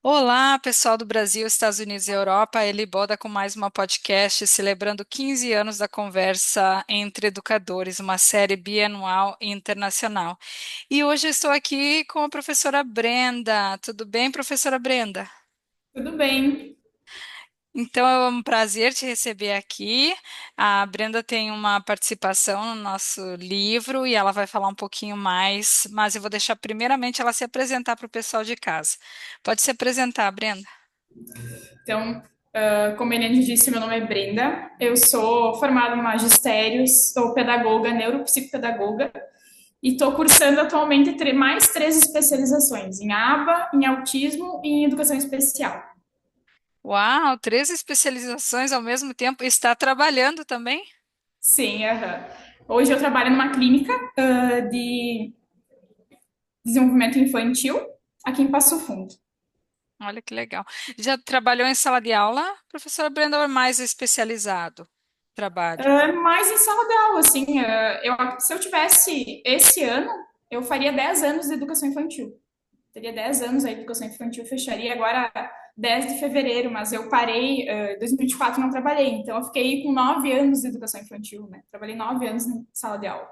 Olá, pessoal do Brasil, Estados Unidos e Europa. Eli Boda com mais uma podcast celebrando 15 anos da conversa entre educadores, uma série bianual e internacional. E hoje eu estou aqui com a professora Brenda. Tudo bem, professora Brenda? Tudo bem. Então é um prazer te receber aqui. A Brenda tem uma participação no nosso livro e ela vai falar um pouquinho mais, mas eu vou deixar primeiramente ela se apresentar para o pessoal de casa. Pode se apresentar, Brenda. Então, como a Eliane disse, meu nome é Brenda. Eu sou formada em magistério, sou pedagoga, neuropsicopedagoga e estou cursando atualmente mais três especializações em ABA, em autismo e em educação especial. Uau, três especializações ao mesmo tempo. Está trabalhando também? Sim, aham. Hoje eu trabalho numa clínica de desenvolvimento infantil aqui em Passo Fundo. Olha que legal. Já trabalhou em sala de aula, professora Brenda, ou é mais especializado trabalho? Mais em sala de aula, assim, se eu tivesse esse ano, eu faria 10 anos de educação infantil. Teria 10 anos a educação infantil, fecharia agora 10 de fevereiro, mas eu parei, em 2024 não trabalhei, então eu fiquei com 9 anos de educação infantil, né? Trabalhei 9 anos em sala de aula.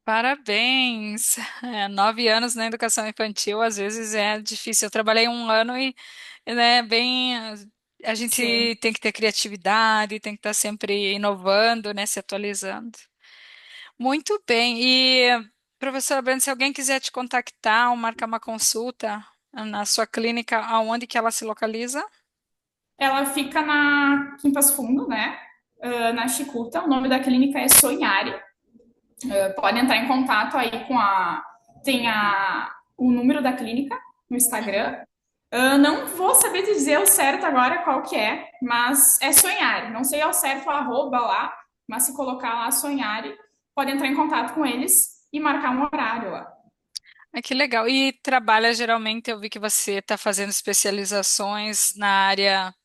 Parabéns! 9 anos na educação infantil, às vezes é difícil. Eu trabalhei um ano e, né, bem, a Sim. gente tem que ter criatividade, tem que estar sempre inovando, né, se atualizando. Muito bem. E, professora Brenda, se alguém quiser te contactar ou marcar uma consulta na sua clínica, aonde que ela se localiza? Ela fica aqui em Passo Fundo, né? Na Chicuta. O nome da clínica é Sonhare. Pode entrar em contato aí tem o número da clínica no Uhum. Instagram. Não vou saber te dizer o certo agora qual que é, mas é Sonhare. Não sei ao certo o arroba lá, mas se colocar lá Sonhare, pode entrar em contato com eles e marcar um horário lá. Ah, que legal. E trabalha geralmente, eu vi que você está fazendo especializações na área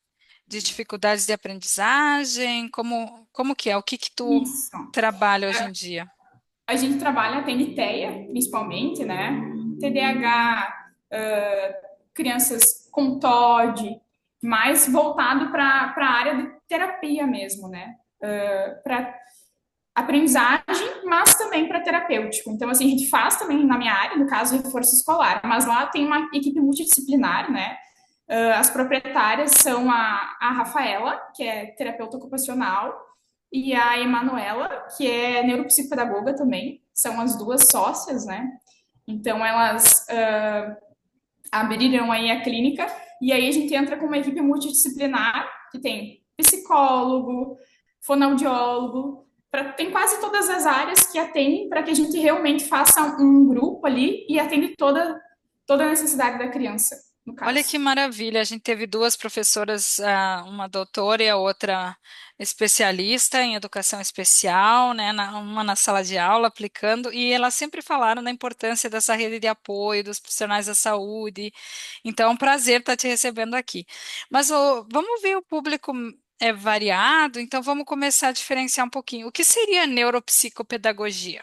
de dificuldades de aprendizagem. Como que é? O que que tu Isso. trabalha hoje em dia? A gente trabalha, tem TEA, principalmente, né? TDAH, crianças com TOD, mais voltado para a área de terapia mesmo, né? Para aprendizagem, mas também para terapêutico. Então, assim, a gente faz também na minha área, no caso, reforço escolar, mas lá tem uma equipe multidisciplinar, né? As proprietárias são a Rafaela, que é terapeuta ocupacional, e a Emanuela, que é neuropsicopedagoga também. São as duas sócias, né? Então, elas abriram aí a clínica, e aí a gente entra com uma equipe multidisciplinar, que tem psicólogo, fonoaudiólogo, tem quase todas as áreas que atendem para que a gente realmente faça um grupo ali e atende toda a necessidade da criança, no Olha caso. que maravilha. A gente teve duas professoras, uma doutora e a outra especialista em educação especial, né, uma na sala de aula aplicando, e elas sempre falaram da importância dessa rede de apoio dos profissionais da saúde. Então, é um prazer estar te recebendo aqui. Mas vamos ver, o público é variado, então vamos começar a diferenciar um pouquinho. O que seria neuropsicopedagogia?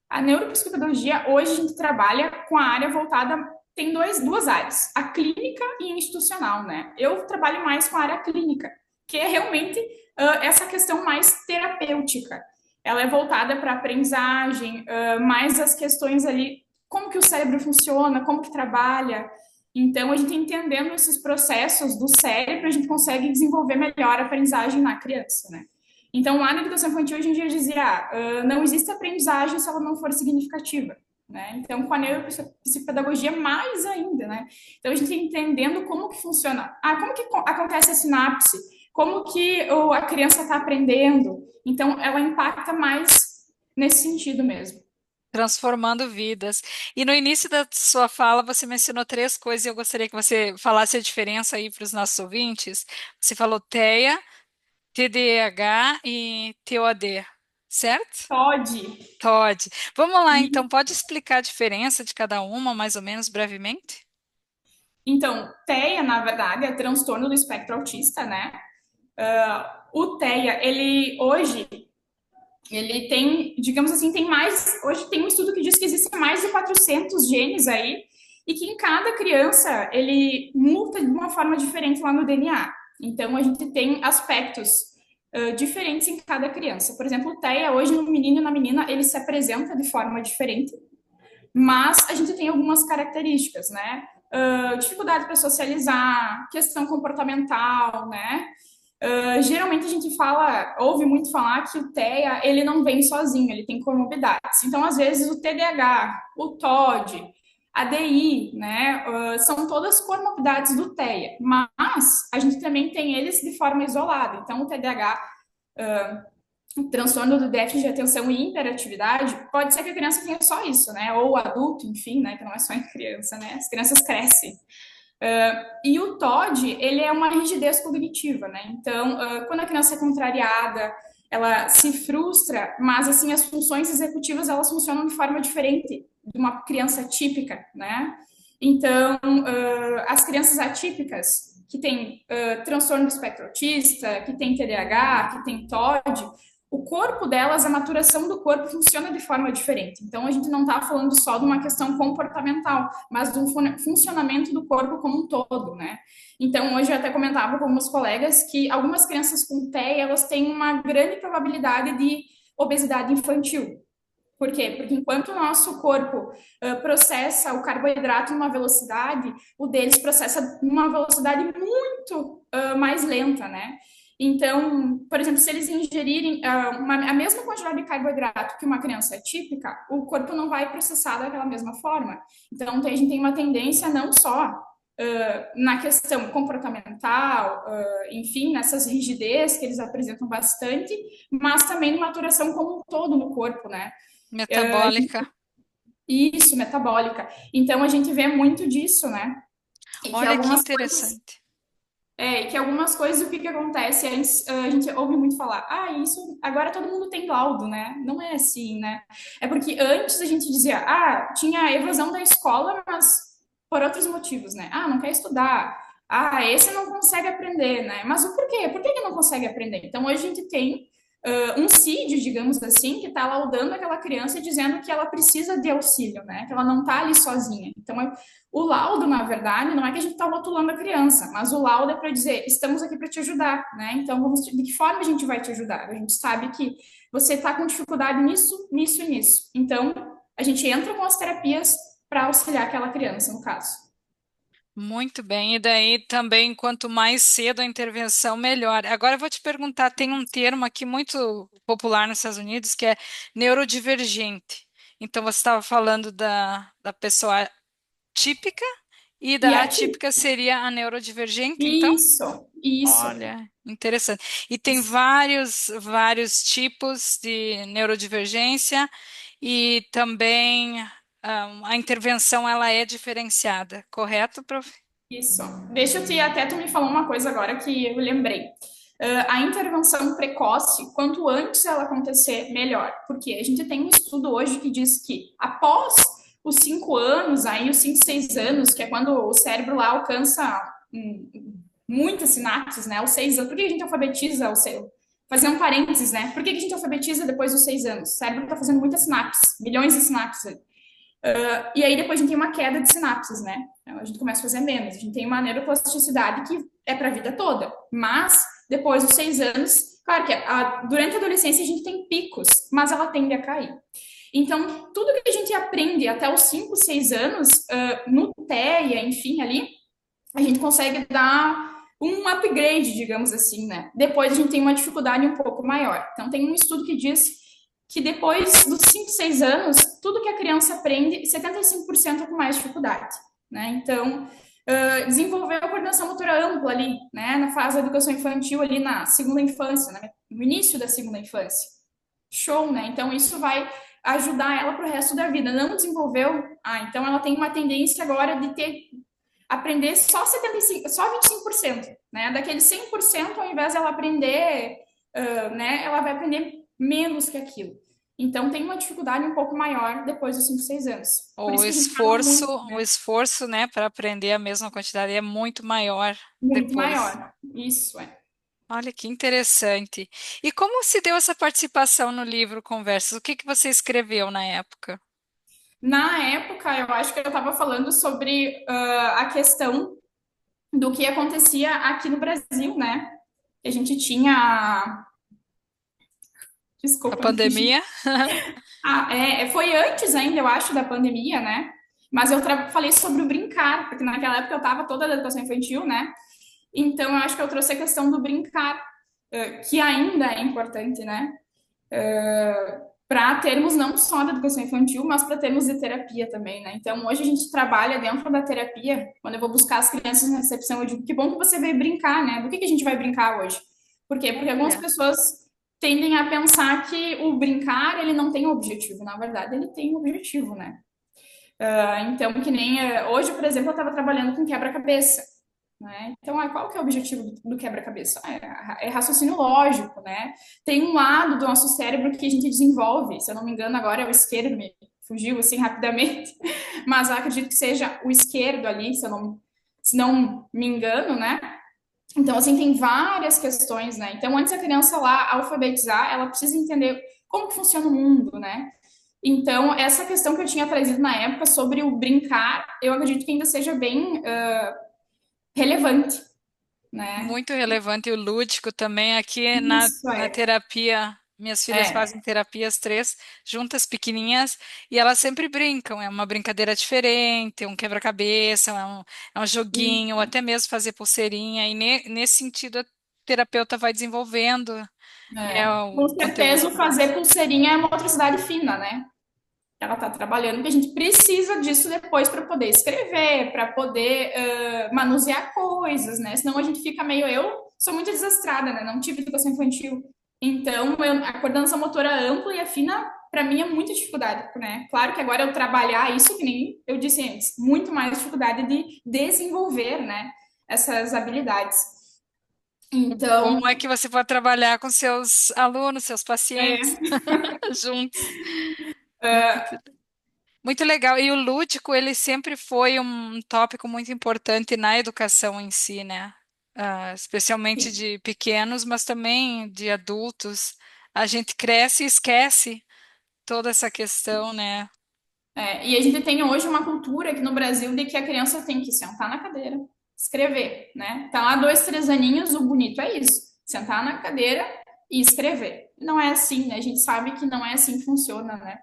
A neuropsicopedagogia, hoje a gente trabalha com a área voltada, tem duas áreas, a clínica e a institucional, né? Eu trabalho mais com a área clínica, que é realmente essa questão mais terapêutica. Ela é voltada para a aprendizagem, mais as questões ali, como que o cérebro funciona, como que trabalha. Então, a gente entendendo esses processos do cérebro, a gente consegue desenvolver melhor a aprendizagem na criança, né? Então, lá na educação infantil, hoje em dia dizia, não existe aprendizagem se ela não for significativa. Né? Então, com a neuropsicopedagogia, mais ainda. Né? Então, a gente entendendo como que funciona. Como que acontece a sinapse? Como que a criança está aprendendo? Então, ela impacta mais nesse sentido mesmo. Transformando vidas. E no início da sua fala, você mencionou três coisas e eu gostaria que você falasse a diferença aí para os nossos ouvintes. Você falou TEA, TDAH e TOD, certo? Pode. Todd. Vamos lá, E, então, pode explicar a diferença de cada uma, mais ou menos brevemente? então, TEA, na verdade, é transtorno do espectro autista, né? O TEA, ele hoje ele tem, digamos assim, tem mais. Hoje tem um estudo que diz que existem mais de 400 genes aí, e que em cada criança ele muta de uma forma diferente lá no DNA. Então, a gente tem aspectos diferentes em cada criança. Por exemplo, o TEA, hoje, no menino e na menina, ele se apresenta de forma diferente, mas a gente tem algumas características, né? Dificuldade para socializar, questão comportamental, né? Geralmente a gente ouve muito falar que o TEA ele não vem sozinho, ele tem comorbidades. Então, às vezes, o TDAH, o TOD, a DI, né, são todas comorbidades do TEA, mas a gente também tem eles de forma isolada. Então, o TDAH, o transtorno do déficit de atenção e hiperatividade, pode ser que a criança tenha só isso, né, ou o adulto, enfim, né, que não é só em criança, né, as crianças crescem. E o TOD, ele é uma rigidez cognitiva, né? Então, quando a criança é contrariada, ela se frustra, mas, assim, as funções executivas, elas funcionam de forma diferente de uma criança típica, né? Então, as crianças atípicas, que têm transtorno do espectro autista, que têm TDAH, que têm TOD, o corpo delas, a maturação do corpo funciona de forma diferente. Então, a gente não está falando só de uma questão comportamental, mas do funcionamento do corpo como um todo, né? Então, hoje eu até comentava com alguns colegas que algumas crianças com TEA, elas têm uma grande probabilidade de obesidade infantil. Por quê? Porque enquanto o nosso corpo processa o carboidrato numa velocidade, o deles processa numa velocidade muito mais lenta, né? Então, por exemplo, se eles ingerirem a mesma quantidade de carboidrato que uma criança típica, o corpo não vai processar daquela mesma forma. Então, a gente tem uma tendência não só na questão comportamental, enfim, nessas rigidez que eles apresentam bastante, mas também na maturação como um todo no corpo, né? Metabólica. Isso, metabólica. Então a gente vê muito disso, né? E que Olha que algumas coisas, interessante. o que que acontece? Antes a gente ouve muito falar, isso agora todo mundo tem laudo, né? Não é assim, né? É porque antes a gente dizia, tinha evasão da escola, mas por outros motivos, né? Não quer estudar. Esse não consegue aprender, né? Mas o porquê? Por que que não consegue aprender? Então hoje a gente tem um CID, digamos assim, que está laudando aquela criança e dizendo que ela precisa de auxílio, né? Que ela não está ali sozinha. Então, o laudo, na verdade, não é que a gente está rotulando a criança, mas o laudo é para dizer, estamos aqui para te ajudar, né? Então, de que forma a gente vai te ajudar? A gente sabe que você está com dificuldade nisso, nisso e nisso. Então, a gente entra com as terapias para auxiliar aquela criança, no caso. Muito bem, e daí também, quanto mais cedo a intervenção, melhor. Agora eu vou te perguntar, tem um termo aqui muito popular nos Estados Unidos que é neurodivergente. Então, você estava falando da pessoa típica e E da a ti? atípica seria a neurodivergente, então? Isso. Olha, interessante. E tem vários tipos de neurodivergência e também a intervenção ela é diferenciada, correto, prof? Isso. Deixa eu te até tu me falar uma coisa agora que eu lembrei. A intervenção precoce, quanto antes ela acontecer, melhor. Porque a gente tem um estudo hoje que diz que após os 5 anos, aí os 5, 6 anos, que é quando o cérebro lá alcança muitas sinapses, né? Os 6 anos. Por que a gente alfabetiza o cérebro? Fazer um parênteses, né? Por que a gente alfabetiza depois dos 6 anos? O cérebro está fazendo muitas sinapses, milhões de sinapses. E aí depois a gente tem uma queda de sinapses, né? Então, a gente começa a fazer menos. A gente tem uma neuroplasticidade que é para a vida toda. Mas depois dos 6 anos, claro que durante a adolescência a gente tem picos, mas ela tende a cair. Então, tudo que a gente aprende até os 5, 6 anos, no TEA, enfim, ali, a gente consegue dar um upgrade, digamos assim, né? Depois a gente tem uma dificuldade um pouco maior. Então, tem um estudo que diz que depois dos 5, 6 anos, tudo que a criança aprende, 75% é com mais dificuldade, né? Então, desenvolver a coordenação motora ampla ali, né? Na fase da educação infantil, ali na segunda infância, né? No início da segunda infância. Show, né? Então, isso vai ajudar ela para o resto da vida. Não desenvolveu? Então ela tem uma tendência agora de aprender só 75, só 25%, né? Daqueles 100%, ao invés dela aprender, né, ela vai aprender menos que aquilo. Então tem uma dificuldade um pouco maior depois dos 5, 6 anos. Por O isso que a gente fala esforço, muito, o né? esforço, né, para aprender a mesma quantidade é muito maior Muito depois. maior. Isso é. Olha que interessante. E como se deu essa participação no livro Conversas? O que que você escreveu na época? Na época, eu acho que eu estava falando sobre a questão do que acontecia aqui no Brasil, né? A gente tinha. A Desculpa, me fugi. pandemia? Foi antes ainda, eu acho, da pandemia, né? Mas eu falei sobre o brincar, porque naquela época eu estava toda da educação infantil, né? Então eu acho que eu trouxe a questão do brincar, que ainda é importante, né? Para termos não só da educação infantil, mas para termos de terapia também, né? Então, hoje a gente trabalha dentro da terapia. Quando eu vou buscar as crianças na recepção, eu digo, que bom que você veio brincar, né? Do que a gente vai brincar hoje? Por quê? Porque algumas Olha, pessoas tendem a pensar que o brincar, ele não tem objetivo. Na verdade, ele tem um objetivo, né? Então, que nem hoje, por exemplo, eu estava trabalhando com quebra-cabeça, né? Então, qual que é o objetivo do quebra-cabeça? É raciocínio lógico, né? Tem um lado do nosso cérebro que a gente desenvolve, se eu não me engano, agora é o esquerdo, me fugiu assim rapidamente, mas eu acredito que seja o esquerdo ali, se não me engano, né? Então, assim, tem várias questões, né? Então, antes a criança lá alfabetizar, ela precisa entender como que funciona o mundo, né? Então, essa questão que eu tinha trazido na época sobre o brincar, eu acredito que ainda seja bem relevante, né? muito relevante e o lúdico também. Aqui Isso na é. terapia, minhas filhas fazem É. terapia as três, juntas, pequenininhas, e elas sempre brincam. É uma brincadeira diferente, um quebra-cabeça, é um joguinho, ou até mesmo fazer pulseirinha. E nesse sentido, a terapeuta vai desenvolvendo o Com conteúdo certeza, o para elas. fazer pulseirinha é uma motricidade fina, né? Ela está trabalhando, porque a gente precisa disso depois para poder escrever, para poder manusear coisas, né? Senão a gente fica meio. Eu sou muito desastrada, né? Não tive educação infantil. Então, a coordenação motora ampla e a fina, para mim, é muita dificuldade, né? Claro que agora eu trabalhar isso, que nem eu disse antes, muito mais dificuldade de desenvolver, né? Essas habilidades. Bom Então, é que você pode trabalhar com seus alunos, seus pacientes é, juntos. Muito Muito legal. E o lúdico, ele sempre foi um tópico muito importante na educação em si, né? Especialmente sim. de pequenos, mas também de adultos. A gente cresce e esquece toda essa questão, né? E a gente tem hoje uma cultura aqui no Brasil de que a criança tem que sentar na cadeira, escrever, né? Tá lá 2, 3 aninhos, o bonito é isso, sentar na cadeira e escrever. Não é assim, né? A gente sabe que não é assim que funciona, né?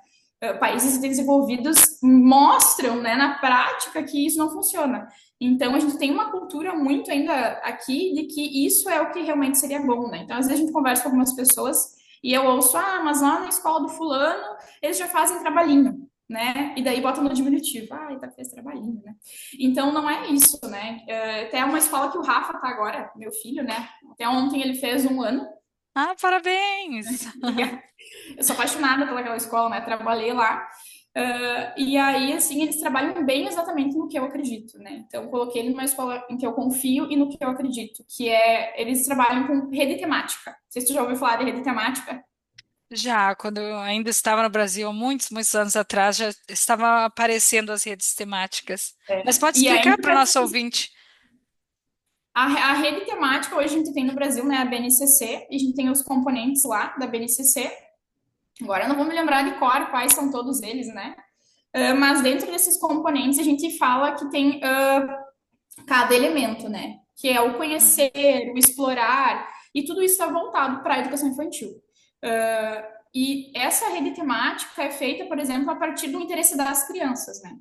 Países desenvolvidos mostram, né, na prática que isso não funciona. Então a gente tem uma cultura muito ainda aqui de que isso é o que realmente seria bom, né? Então às vezes a gente conversa com algumas pessoas e eu ouço, mas lá na escola do fulano eles já fazem trabalhinho, né? E daí bota no diminutivo. Tá, fez trabalhinho, né? Então não é isso, né? Até uma escola que o Rafa tá agora, meu filho, né? Até ontem ele fez 1 ano. Ah, parabéns! Eu sou apaixonada pelaquela escola, né? Trabalhei lá. E aí, assim, eles trabalham bem exatamente no que eu acredito, né? Então, eu coloquei ele numa escola em que eu confio e no que eu acredito, que é, eles trabalham com rede temática. Não sei se tu já ouviu falar de rede temática. Já, quando eu ainda estava no Brasil, há muitos, muitos anos atrás, já estavam aparecendo as redes temáticas. Mas pode E explicar aí, para o nosso ouvinte. a rede temática, hoje a gente tem no Brasil, né, a BNCC, e a gente tem os componentes lá da BNCC. Agora eu não vou me lembrar de cor quais são todos eles, né? Mas dentro desses componentes a gente fala que tem cada elemento, né? Que é o Uhum. conhecer, o explorar, e tudo isso está voltado para a educação infantil. E essa rede temática é feita, por exemplo, a partir do interesse das crianças, né?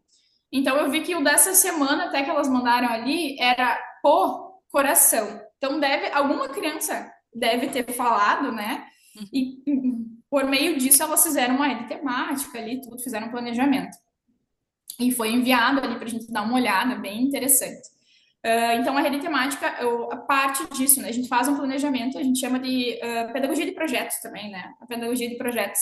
Então eu vi que o dessa semana até que elas mandaram ali era por coração. Então alguma criança deve ter falado, né? E por meio disso elas fizeram uma rede temática ali, tudo, fizeram um planejamento. E foi enviado ali para a gente dar uma olhada, bem interessante. Então, a rede temática, a parte disso, né? A gente faz um planejamento, a gente chama de pedagogia de projetos também, né? A pedagogia de projetos,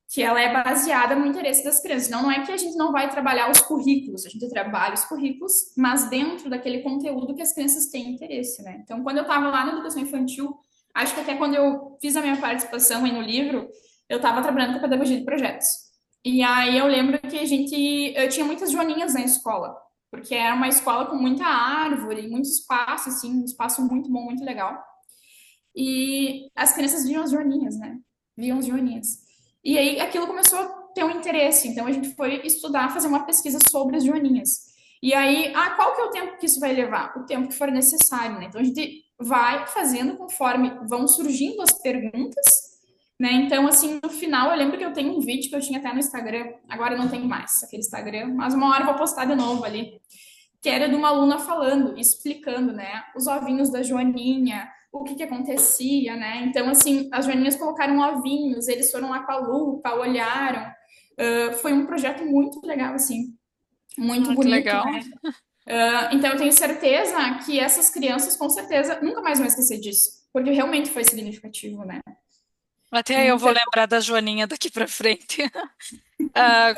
que ela é baseada no interesse das crianças. Não é que a gente não vai trabalhar os currículos, a gente trabalha os currículos, mas dentro daquele conteúdo que as crianças têm interesse, né? Então, quando eu estava lá na educação infantil, acho que até quando eu fiz a minha participação aí no livro, eu estava trabalhando com pedagogia de projetos. E aí eu lembro que eu tinha muitas joaninhas na escola, porque era uma escola com muita árvore, muito espaço, assim, um espaço muito bom, muito legal. E as crianças viam as joaninhas, né? Viam as joaninhas. E aí aquilo começou. ter um interesse. Então a gente foi estudar, fazer uma pesquisa sobre as joaninhas. E aí, qual que é o tempo que isso vai levar? O tempo que for necessário, né? Então a gente vai fazendo conforme vão surgindo as perguntas, né? Então, assim, no final, eu lembro que eu tenho um vídeo que eu tinha até no Instagram, agora eu não tenho mais aquele Instagram, mas uma hora eu vou postar de novo ali, que era de uma aluna falando, explicando, né, os ovinhos da joaninha, o que que acontecia, né? Então, assim, as joaninhas colocaram ovinhos, eles foram lá com a lupa, olharam. Foi um projeto muito legal, assim, muito Muito bonito, legal. né? Então, eu tenho certeza que essas crianças, com certeza, nunca mais vão esquecer disso, porque realmente foi significativo, né? Até eu vou Então, lembrar da Joaninha daqui para frente.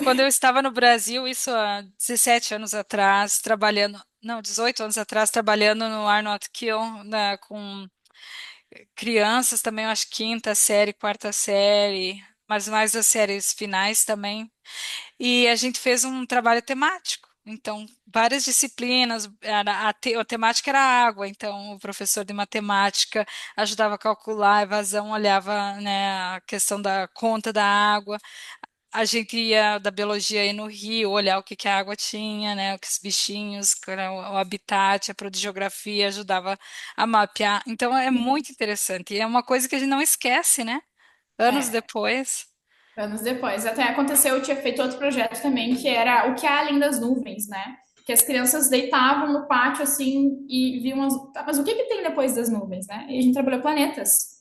Quando eu estava no Brasil, isso há 17 anos atrás, trabalhando, não, 18 anos atrás, trabalhando no Arnold Kill, com crianças também, eu acho quinta série, quarta série, mas mais as séries finais também. E a gente fez um trabalho temático. Então, várias disciplinas, a temática era a água, então o professor de matemática ajudava a calcular a evasão, olhava, né, a questão da conta da água. A gente ia da biologia ir no rio, olhar o que que a água tinha, né, o que os bichinhos, que era o habitat, a protogeografia ajudava a mapear. Então é muito interessante. E é uma coisa que a gente não esquece, né? Anos é, depois. anos depois. Até aconteceu, eu tinha feito outro projeto também, que era o que há além das nuvens, né? Que as crianças deitavam no pátio assim e viam as. Tá, mas o que que tem depois das nuvens, né? E a gente trabalhou planetas.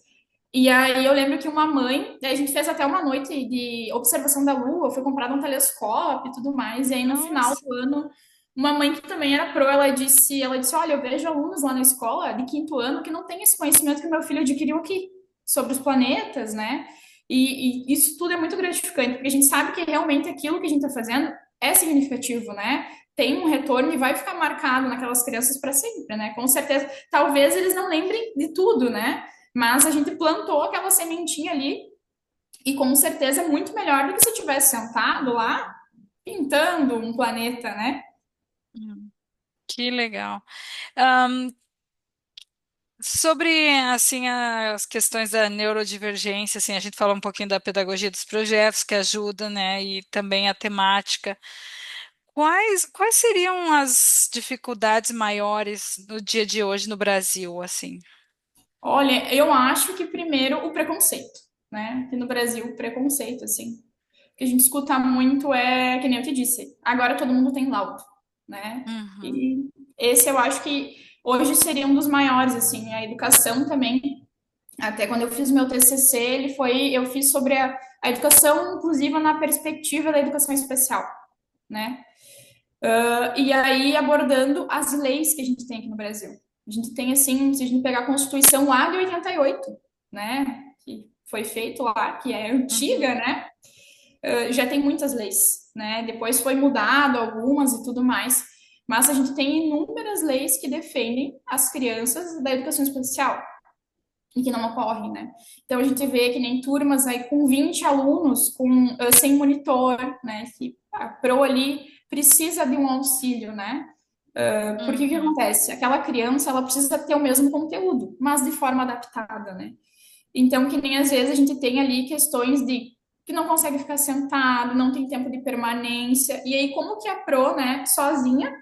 E aí eu lembro que uma mãe, a gente fez até uma noite de observação da Lua, foi comprado um telescópio e tudo mais, e aí no final Nossa. do ano, uma mãe que também era pro, ela disse, olha, eu vejo alunos lá na escola de quinto ano que não têm esse conhecimento que o meu filho adquiriu aqui, sobre os planetas, né? E isso tudo é muito gratificante, porque a gente sabe que realmente aquilo que a gente está fazendo é significativo, né? Tem um retorno e vai ficar marcado naquelas crianças para sempre, né? Com certeza. Talvez eles não lembrem de tudo, né? Mas a gente plantou aquela sementinha ali e com certeza é muito melhor do que se tivesse sentado lá pintando um planeta, né? Hum, Que legal. Ahn, Sobre assim as questões da neurodivergência, assim, a gente falou um pouquinho da pedagogia dos projetos que ajuda, né, e também a temática. Quais seriam as dificuldades maiores no dia de hoje no Brasil, assim? Olha, eu acho que primeiro o preconceito, né? Aqui no Brasil, o preconceito, assim. O que a gente escuta muito é, que nem eu te disse, agora todo mundo tem laudo, né? Uhum, E esse eu acho que hoje seria um dos maiores, assim, a educação também. Até quando eu fiz meu TCC, eu fiz sobre a educação inclusiva na perspectiva da educação especial, né? E aí abordando as leis que a gente tem aqui no Brasil. A gente tem, assim, se a gente pegar a Constituição lá de 88, né? Que foi feito lá, que é uhum. antiga, né? Já tem muitas leis, né? Depois foi mudado algumas e tudo mais. Mas a gente tem inúmeras leis que defendem as crianças da educação especial e que não ocorrem, né? Então a gente vê que nem turmas aí com 20 alunos sem monitor, né? Que a pro ali precisa de um auxílio, né? Porque o que Uhum. acontece? Aquela criança, ela precisa ter o mesmo conteúdo, mas de forma adaptada, né? Então, que nem às vezes a gente tem ali questões de que não consegue ficar sentado, não tem tempo de permanência, e aí como que a pro, né, sozinha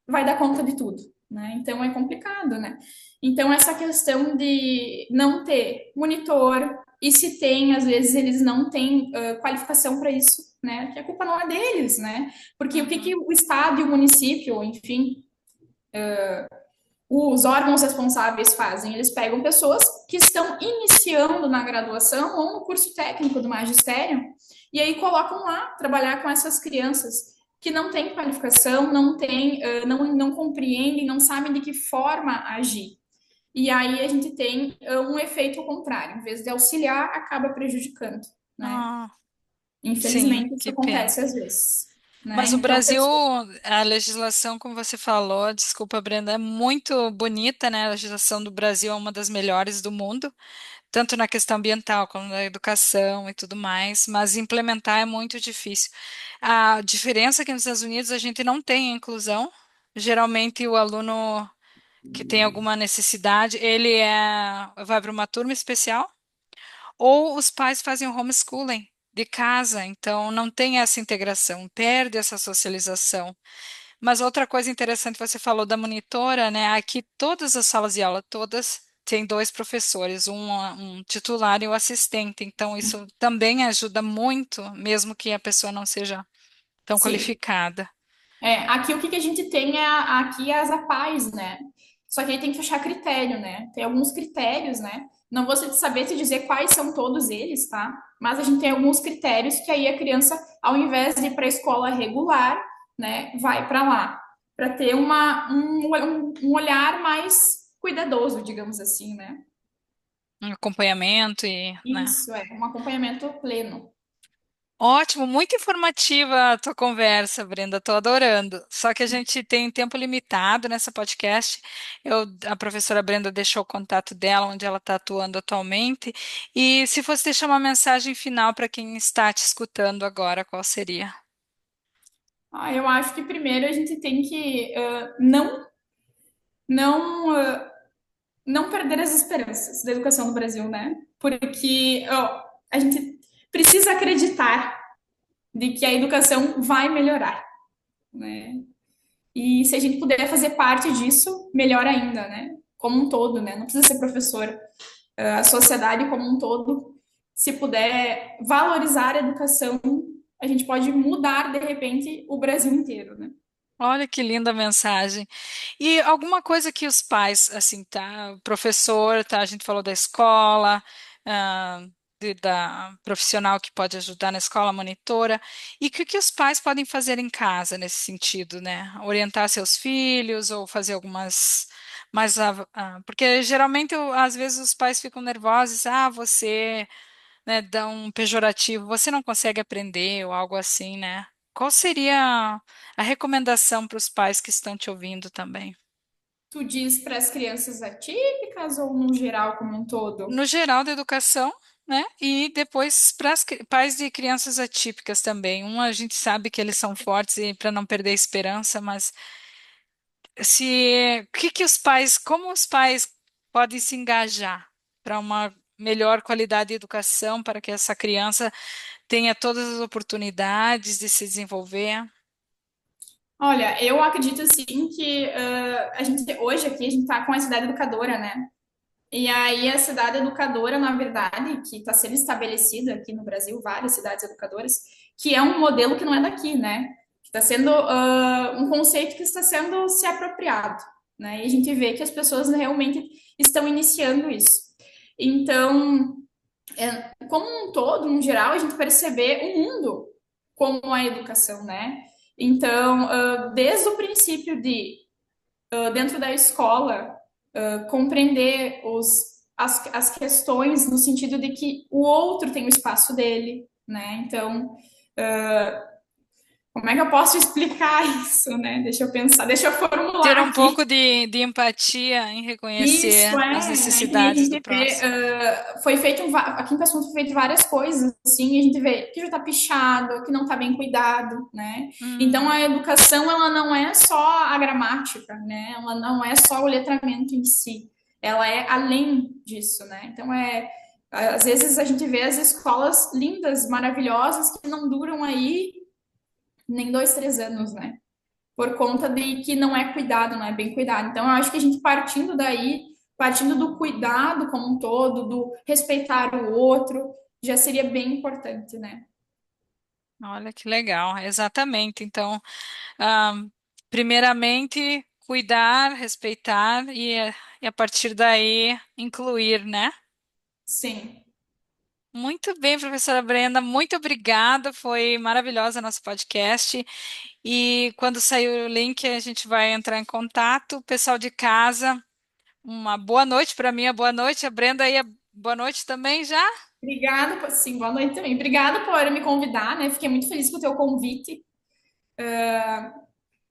vai dar conta de tudo, né? Então é complicado, né? Então essa questão de não ter monitor e se tem, às vezes eles não têm qualificação para isso, né? Que a culpa não é deles, né? Porque o que que Uhum. o estado e o município, enfim, os órgãos responsáveis fazem? Eles pegam pessoas que estão iniciando na graduação ou no curso técnico do magistério e aí colocam lá trabalhar com essas crianças que não têm qualificação, não têm, não compreendem, não sabem de que forma agir. E aí a gente tem um efeito contrário, em vez de auxiliar, acaba prejudicando, né? Ah, sim, Infelizmente isso que pena. acontece às vezes, né? Mas o Então, Brasil, a legislação, como você falou, desculpa, Brenda, é muito bonita, né? A legislação do Brasil é uma das melhores do mundo, tanto na questão ambiental como na educação e tudo mais, mas implementar é muito difícil. A diferença é que nos Estados Unidos a gente não tem inclusão. Geralmente o aluno que tem alguma necessidade, vai para uma turma especial, ou os pais fazem o homeschooling. de casa, então não tem essa integração, perde essa socialização. Mas outra coisa interessante, você falou da monitora, né? Aqui todas as salas de aula, todas têm dois professores, um titular e o assistente. Então isso também ajuda muito, mesmo que a pessoa não seja tão Sim. qualificada. Aqui o que que a gente tem aqui é as APAES, né? Só que aí tem que achar critério, né? Tem alguns critérios, né? Não vou saber te dizer quais são todos eles, tá? Mas a gente tem alguns critérios que aí a criança, ao invés de ir para a escola regular, né, vai para lá, para ter um olhar mais cuidadoso, digamos assim, né? Um acompanhamento e, né? Isso, um acompanhamento pleno. Ótimo, muito informativa a tua conversa, Brenda. Estou adorando. Só que a gente tem tempo limitado nessa podcast. A professora Brenda deixou o contato dela, onde ela está atuando atualmente. E se fosse deixar uma mensagem final para quem está te escutando agora, qual seria? Eu acho que primeiro a gente tem que não não perder as esperanças da educação no Brasil, né? Porque a gente precisa acreditar de que a educação vai melhorar, né? E se a gente puder fazer parte disso, melhor ainda, né? Como um todo, né? Não precisa ser professor, a sociedade como um todo, se puder valorizar a educação, a gente pode mudar de repente o Brasil inteiro, né? Olha que linda mensagem. E alguma coisa que os pais, assim, tá? O professor, tá? A gente falou da escola, ah, da profissional que pode ajudar na escola, a monitora. E o que, que os pais podem fazer em casa nesse sentido, né? Orientar seus filhos ou fazer algumas porque geralmente, às vezes, os pais ficam nervosos, você, né, dá um pejorativo, você não consegue aprender ou algo assim, né? Qual seria a recomendação para os pais que estão te ouvindo também? Tu diz para as crianças atípicas ou no geral como um todo? No geral da educação, né? E depois para os pais de crianças atípicas também. A gente sabe que eles são fortes e para não perder a esperança, mas o que que os pais, como os pais podem se engajar para uma melhor qualidade de educação para que essa criança tenha todas as oportunidades de se desenvolver? Olha, eu acredito assim que a gente hoje aqui a gente está com a cidade educadora, né? E aí a cidade educadora, na verdade, que está sendo estabelecida aqui no Brasil, várias cidades educadoras, que é um modelo que não é daqui, né? Que está sendo um conceito que está sendo se apropriado, né? E a gente vê que as pessoas realmente estão iniciando isso. Então, como um todo, no geral, a gente perceber o mundo como a educação, né? Então, desde o princípio de, dentro da escola, compreender as questões no sentido de que o outro tem o espaço dele, né? Então, como é que eu posso explicar isso, né? Deixa eu pensar, deixa eu Ter formular um aqui. pouco de empatia em Isso reconhecer as né? E a necessidades do gente vê, próximo. foi feito, aqui em Passo Fundo foi feito várias coisas, assim, e a gente vê que já tá pichado, que não tá bem cuidado, né? Então Hum, a educação, ela não é só a gramática, né? Ela não é só o letramento em si, ela é além disso, né? Então às vezes a gente vê as escolas lindas, maravilhosas, que não duram aí nem 2, 3 anos, né? Por conta de que não é cuidado, não é bem cuidado. Então, eu acho que a gente partindo daí, partindo do cuidado como um todo, do respeitar o outro, já seria bem importante, né? olha que legal, exatamente. Então, ah, primeiramente, cuidar, respeitar e a partir daí incluir, né? Sim. Muito bem, professora Brenda, muito obrigada. Foi maravilhosa nosso podcast. E quando sair o link, a gente vai entrar em contato. Pessoal de casa, uma boa noite para mim, a boa noite. A Brenda aí, boa noite também já. Obrigada, sim, boa noite também. Obrigada por me convidar, né? Fiquei muito feliz com o teu convite.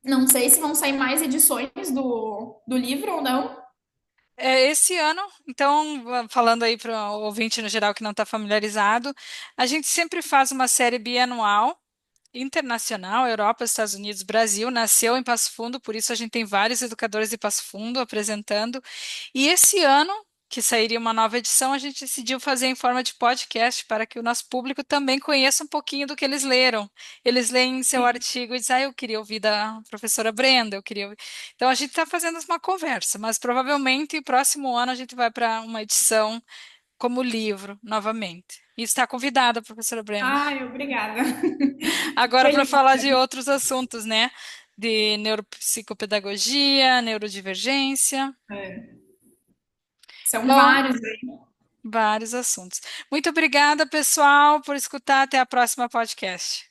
Não sei se vão sair mais edições do livro ou não. É, esse ano, então, falando aí para o ouvinte no geral que não está familiarizado, a gente sempre faz uma série bianual, internacional, Europa, Estados Unidos, Brasil, nasceu em Passo Fundo, por isso a gente tem vários educadores de Passo Fundo apresentando. E esse ano que sairia uma nova edição, a gente decidiu fazer em forma de podcast para que o nosso público também conheça um pouquinho do que eles leram. Eles leem seu Sim. artigo e dizem, eu queria ouvir da professora Brenda, eu queria ouvir. Então a gente está fazendo uma conversa, mas provavelmente próximo ano a gente vai para uma edição como livro novamente. E está convidada, professora Brenda. Ai, obrigada. Fico Agora para feliz. falar de outros assuntos, né? De neuropsicopedagogia, neurodivergência. É, são Bom, vários. vários assuntos. Muito obrigada, pessoal, por escutar. Até a próxima podcast.